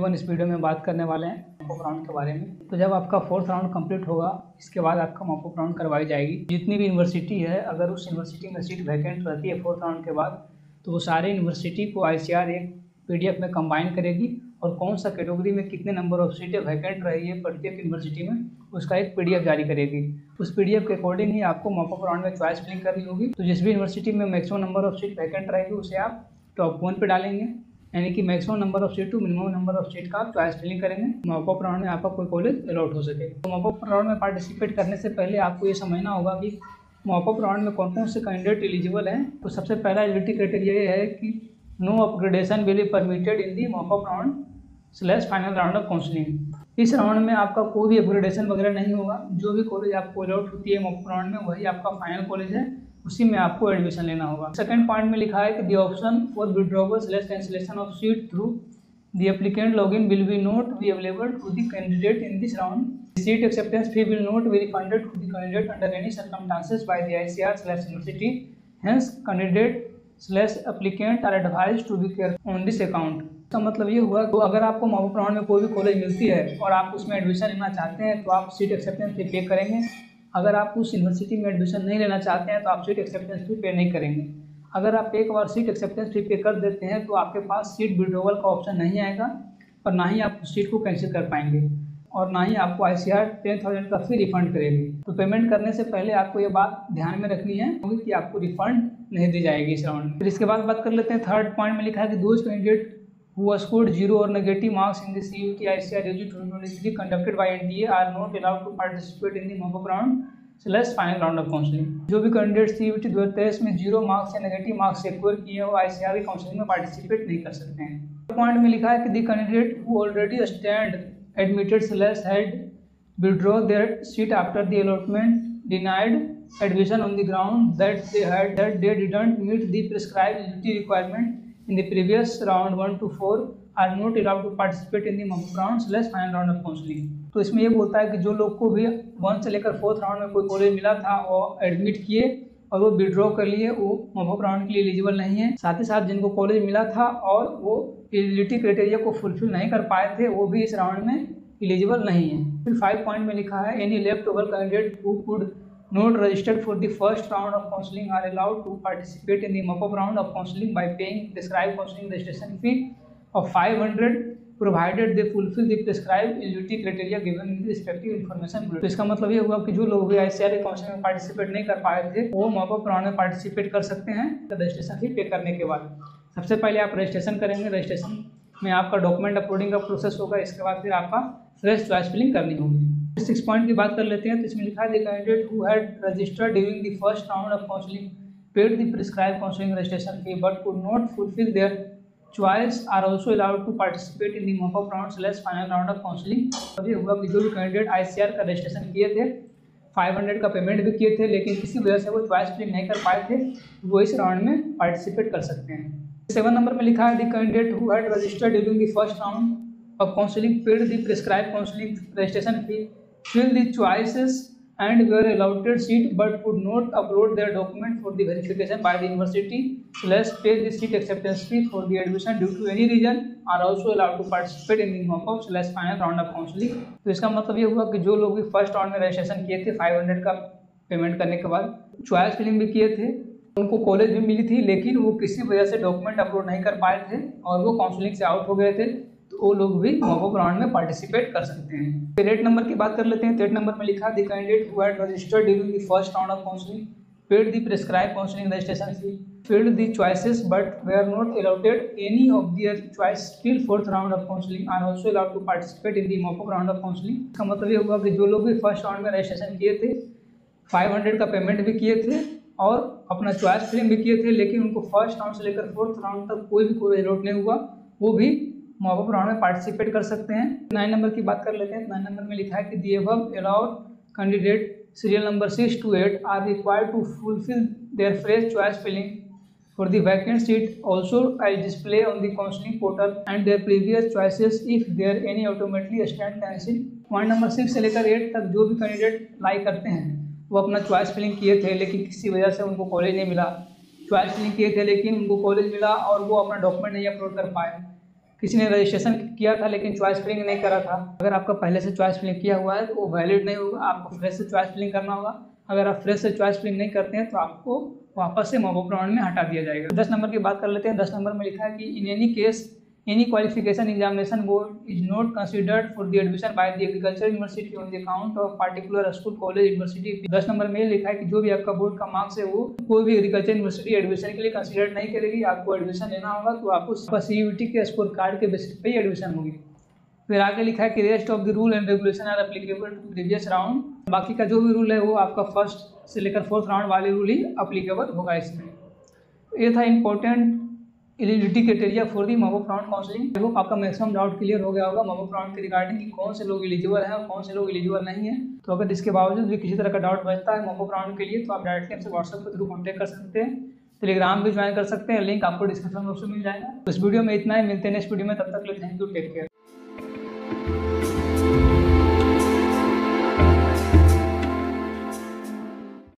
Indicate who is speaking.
Speaker 1: Everyone, इस video में बात करने वाले हैं मॉपअप राउंड के बारे में। तो जब आपका 4th राउंड कंप्लीट होगा, इसके बाद आपका मॉपअप राउंड करवाई जाएगी। जितनी भी यूनिवर्सिटी है, अगर उस यूनिवर्सिटी में सीट वैकेंट रहती है 4th राउंड के बाद, तो वो सारे यूनिवर्सिटी को ICR एक PDF में कंबाइन करेगी और कौन सा कैटेगरी में कितने नंबर ऑफ सीटें वैकेंट रही है प्रत्येक यूनिवर्सिटी में, उसका एक PDF जारी करेगी। उस PDF के अकॉर्डिंग ही आपको मॉपअप राउंड में चॉइस फिलिंग करनी होगी। तो जिस भी यूनिवर्सिटी में maximum number of seat vacant रहेगी, उसे आप टॉप 1 पे डालेंगे, यानी कि maximum number of seat to minimum number of seat का आप चॉइस फिलिंग करेंगे, मॉपअप राउंड में आपका कोई कॉलेज अलॉट हो सके। तो मॉपअप राउंड में पार्टिसिपेट करने से पहले आपको ये समझना होगा कि मॉपअप राउंड में कौन कौन से कैंडिडेट एलिजिबल हैं। तो सबसे पहला एलिजिबिलिटी क्राइटेरिया ये है कि no upgradation will be permitted in the mop up round / final round of counselling. इस राउंड में आपका कोई भी अपग्रेडेशन वगैरह नहीं होगा। जो भी कॉलेज आपको अलॉट होती है मॉपअप राउंड में, वही आपका फाइनल कॉलेज है, उसी में आपको एडमिशन लेना होगा। सेकंड पॉइंट में लिखा है कि the option for withdrawal / cancellation of seat through the applicant login will be not be available to the candidate in this round. The seat acceptance fee will not be refunded to the candidate under any circumstances by the ICR / university. Hence candidate / applicant are advised to be careful on this account. इसका मतलब ये हुआ कि अगर आपको mop up round में कोई भी कॉलेज मिलती है और आप उसमें एडमिशन लेना चाहते हैं, तो आप सीट एक्सेप्टेंस फी पे करेंगे। अगर आप उस यूनिवर्सिटी में एडमिशन नहीं लेना चाहते हैं, तो आप सीट एक्सेप्टेंस फी पे नहीं करेंगे। अगर आप एक बार सीट एक्सेप्टेंस फी पे कर देते हैं, तो आपके पास सीट विड्रॉवल का ऑप्शन नहीं आएगा और ना ही आप उस सीट को कैंसिल कर पाएंगे और ना ही आपको ICR 10,000 का फी रिफंड करेगी। तो पेमेंट करने से पहले आपको ये बात ध्यान में रखनी है कि आपको रिफंड नहीं दी जाएगी इस राउंड में। फिर इसके बाद बात कर लेते हैं थर्ड पॉइंट में लिखा है कि those candidate who scored 0 or negative marks in the CUET ICR UG 2023 conducted by NTA are not allowed to participate in the mop-up round / final round of counselling. जो भी कैंडिडेट CUET 2023 में 0 marks या negative marks acquire किए हो, ICR की counselling में participate नहीं कर सकते हैं। पॉइंट में लिखा है कि the candidate who already stand admitted / had withdraw their seat after the allotment denied admission on the ground that they didn't meet the prescribed eligibility requirement in the previous round 1 to 4 are not allowed to participate in the mop-up round / final round of counselling. तो इसमें ये बोलता है कि जो लोग को भी 1 से लेकर 4th राउंड में कोई कॉलेज मिला था और एडमिट किए और वो विड्रॉ कर लिए, वो मॉपअप राउंड के लिए एलिजिबल नहीं है। साथ ही साथ जिनको कॉलेज मिला था और वो एलिजिबिलिटी क्राइटेरिया को फुलफिल नहीं कर पाए थे, वो भी इस राउंड में एलिजिबल नहीं है। फिर 5 पॉइंट में लिखा है any left over candidate who could not registered for the first round of counseling are allowed to participate in the mop-up round of counseling by paying prescribed counseling registration fee of 500 provided they fulfill the prescribed eligibility criteria given in the respective information bulletin। तो इसका मतलब ये हुआ कि जो लोग भी ICR counselling में पार्टिसिपेट नहीं कर पाए थे, वो मॉपअप राउंड में पार्टिसिपेट कर सकते हैं रजिस्ट्रेशन फी पे करने के बाद। सबसे पहले आप रजिस्ट्रेशन करेंगे। रजिस्ट्रेशन में आपका डॉक्यूमेंट अपलोडिंग का प्रोसेस होगा। इसके बाद फिर आपका फ्रेश चॉइस फिलिंग करनी होगी। 6 पॉइंट की बात कर लेते हैं। तो इसमें लिखा है the candidate who had registered during the first round of counselling paid the prescribed counselling registration fee but could not fulfil their choice are also allowed to participate in the mop up round / final round of counselling. अब ये हुआ कि जो भी candidate ICR का registration किए थे, 500 का पेमेंट भी किए थे, लेकिन किसी वजह से वो चॉइस फिलिंग नहीं कर पाए थे, वो इस राउंड में पार्टिसिपेट कर सकते हैं। 7 नंबर में लिखा है the candidate who had registered during the first round of counseling paid the prescribed counseling registration fee, filled the choices and were allotted seat but could not upload their document for the verification by the university / pay the seat acceptance fee for the admission due to any reason are also allowed to participate in the mop-up / final round of counselling. तो इसका मतलब ये हुआ कि जो लोग भी first round में रजिस्ट्रेशन किए थे 500 का पेमेंट करने के बाद, चॉइस फिलिंग भी किए थे, उनको कॉलेज भी मिली थी, लेकिन वो किसी वजह से डॉक्यूमेंट अपलोड नहीं कर पाए थे और वो काउंसलिंग से आउट हो गए थे, तो वो लोग भी मॉपअप राउंड में पार्टिसिपेट कर सकते हैं। फिर 8 नंबर की बात कर लेते हैं। 8 नंबर में लिखा the candidate who had registered during the first round of counselling paid the prescribed counselling registration fee, filled the choices but were not allotted any of their choice till 4th round of counseling are also allowed to participate in the mop-up round of counseling। इसका मतलब ये हुआ कि जो लोग भी first round में registration किए थे, 500 का पेमेंट भी किए थे और अपना चॉइस फिलिंग भी किए थे, लेकिन उनको फर्स्ट राउंड से लेकर 4th राउंड तक कोई भी कॉलेज अलॉट नहीं हुआ, वो भी मॉपअप राउंड में पार्टिसिपेट कर सकते हैं। 9 नंबर की बात कर लेते हैं। 9 नंबर में लिखा है कि the above allowed candidate serial number 6 to 8 are required to fulfil their fresh choice filling for the vacant seat also I display on the counselling portal and their previous choices if their any automatically stand cancel. Point number 6 से लेकर 8 तक जो भी candidate apply करते हैं, वो अपना choice filling किए थे, लेकिन किसी वजह से उनको कॉलेज नहीं मिला। चॉइस फिलिंग किए थे लेकिन उनको कॉलेज मिला और वो अपना डॉक्यूमेंट नहीं अपलोड कर पाए। किसी ने रजिस्ट्रेशन किया था लेकिन चॉइस फिलिंग नहीं करा था, अगर आपका पहले से चॉइस फिलिंग किया हुआ है तो वो वैलिड नहीं होगा, आपको फ्रेश से चॉइस फिलिंग करना होगा। अगर आप फ्रेश से चॉइस फिलिंग नहीं करते हैं तो आपको वापस से मॉप अप राउंड में हटा दिया जाएगा। 10 नंबर की बात कर लेते हैं। 10 नंबर में लिखा है कि in any case any qualification examination board is not considered for the admission by the agriculture university on the account of particular school college university. 10 number में लिखा है कि जो भी आपका बोर्ड का मार्क्स है वो कोई भी एग्रीकल्चर यूनिवर्सिटी एडमिशन के लिए कंसिडर नहीं करेगी। आपको एडमिशन लेना होगा तो आपको CUET के स्कोर कार्ड के बेसिस पे ही एडमिशन होगी। फिर आगे लिखा है कि rest of the rule and regulation are applicable to previous round. बाकी का जो भी रूल है वो आपका फर्स्ट से लेकर 4th राउंड वाले रूल ही एप्लीकेबल होगा इसमें। ये था important eligibility criteria for the mop up round counselling. I hope आपका मैक्सिमम डाउट क्लियर हो गया होगा मॉप अप राउंड के रिगार्डिंग कि कौन से लोग एलिजिबल हैं और कौन से लोग एलिजिबल नहीं है। तो अगर इसके बावजूद भी किसी तरह का डाउट बचता है मॉप अप राउंड के लिए तो आप डायरेक्टली हमसे व्हाट्सएप के थ्रू कॉन्टैक्ट कर सकते हैं, टेलीग्राम भी ज्वाइन कर सकते हैं, लिंक आपको डिस्क्रिप्शन बॉक्स में मिल जाएगा। तो इस वीडियो में इतना ही, मिलते हैं नेक्स्ट वीडियो में, तब तक के लिए थैंक यू, टेक केयर।